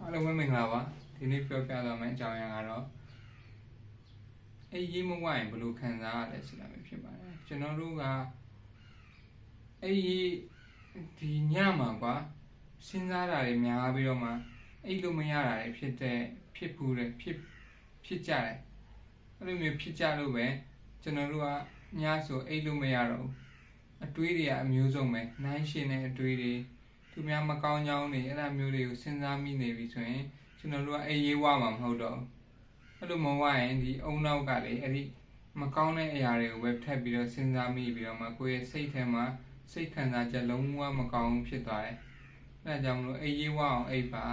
အားလုံးပဲမင်္ဂလာပါဒီနေ့ပြောပြသွားမယ့်အကြောင်းအရာကတော့အေးရေးမဝရင်ဘယ်လိုခံစားရလဲဆိုတာပဲဖြစ်ပါတယ်ကျွန်တော်တို့ကအေးဒီညမှာကွာစဉ်းစားတာတွေများပြီးတော့မှအိတ်လို့မရတာတွေဖြစ်ကြတယ်အဲ့လိုမျိုးဖြစ်ကြလို့ပဲကျွန်တော်တို့ကညဆိုအိတ်လို့မရတော့အတွေးတွေကအမျိုးစုံပဲနိုင်ရှင်တဲ့အတွေးတွေသူများမကောင်းကြောင်းတွေအဲ့ဒါမျိုးတွေကိုစဉ်းစားမိနေပြီဆိုရင်ကျွန်တော်တို့ကအေးရေးဝမှာမဟုတ်တော့အဲ့လိုမဝရင်ဒီအုံနောက်ကလေအဲ့ဒီမကောင်းတဲ့အရာတွေကိုပဲထပ်ပြီးတော့စဉ်းစားမိပြီးတော့မှကိုယ့်ရဲ့စိတ်ထဲမှာစိတ်ခံစားချက်လုံးဝမကောင်းဖြစ်သွားတယ်အဲ့ဒါကြောင့်မလို့အေးရေးဝအောင်အိပ်ပါ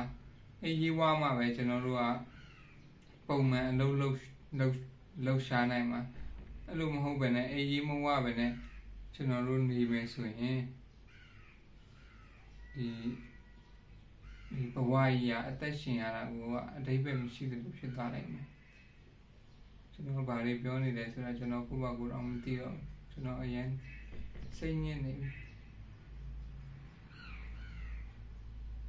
အေးရေးဝမှာပဲကျွန်တော်တို့ကပုံမှန်အလုပ်လုပ်ရှားနိုင်မှာအဲ့လိုမဟုတ်ဘဲနဲ့အေးရေးမဝဘဲနဲ့ကျွန်တော်တို့နေမယ်ဆိုရင်ဒီဘဝကြီးကအသက်ရှင်ရတာကအဓိပ္ပာယ်မရှိသလိုဖြစ်သွားနိုင်တယ်ကျွန်တော်ဘာတွေပြောနေလဲဆိုတော့ကျွန်တော်ကိုယ့်ဘာကိုယ်တော့မသိတော့ကျွန်တော်အရင်စိတ်ညစ်နေပြီ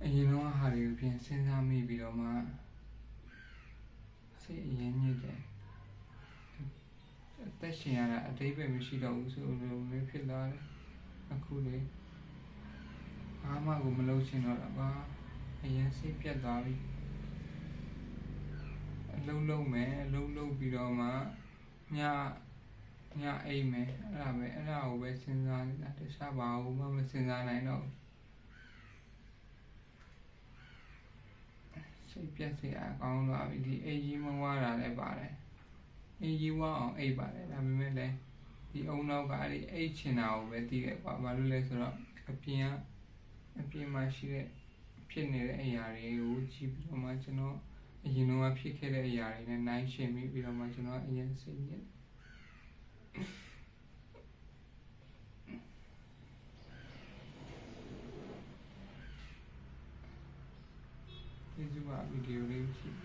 အရင်တော့ဟာတွေကိုပြန်စဉ်းစားမိပြီးတော့မှစိတ်အရင်ညစ်တယ်အသက်ရှင်ရတာအဓိပ္ပာယ်မရှိတော့ဘူးဆိုလိုမျိုးဖြစ်လာတယ်အခုလေဘာမှကိုမလုပ်ချင်တော့တာပါအရင်စိတ်ပြတ်သွားပြီအလုံးလုံးမယ်အလုံးလုံးပြီးတော့မှညအိမ်မယ်အဲ့ဒါကိုပဲစဉ်းစားနေတာတခြားဘာမှမစဉ်းစားနိုင်တော့စိတ်ပြတ်စရာကောင်းသွားပြီဒီအိမ်ကြီးမဝတာလည်းပါတယ်အိမ်ကြီးဝအောင်အိပ်ပါတယ်ဒါပေမဲ့လည်းဒီအုံနောက်ကအဲ့ဒီအိပ်ချင်တာကိုပဲသိတယ်ကွာဘာလို့လဲဆိုတော့အပြင်မှာရှိတဲ့ဖြစ်နေတဲ့အရာတွေကိုကြည့်ပြီးတော့မှကျွန်တော်အရင်တော့ဖြစ်ခဲ့တဲ့အရာတွေနဲ့နိုင်ရှင်ပြီးတော့မှကျွန်တော်အရင်စိတ်ညစ်ဒီကဗီဒီယိုလေးကြည့်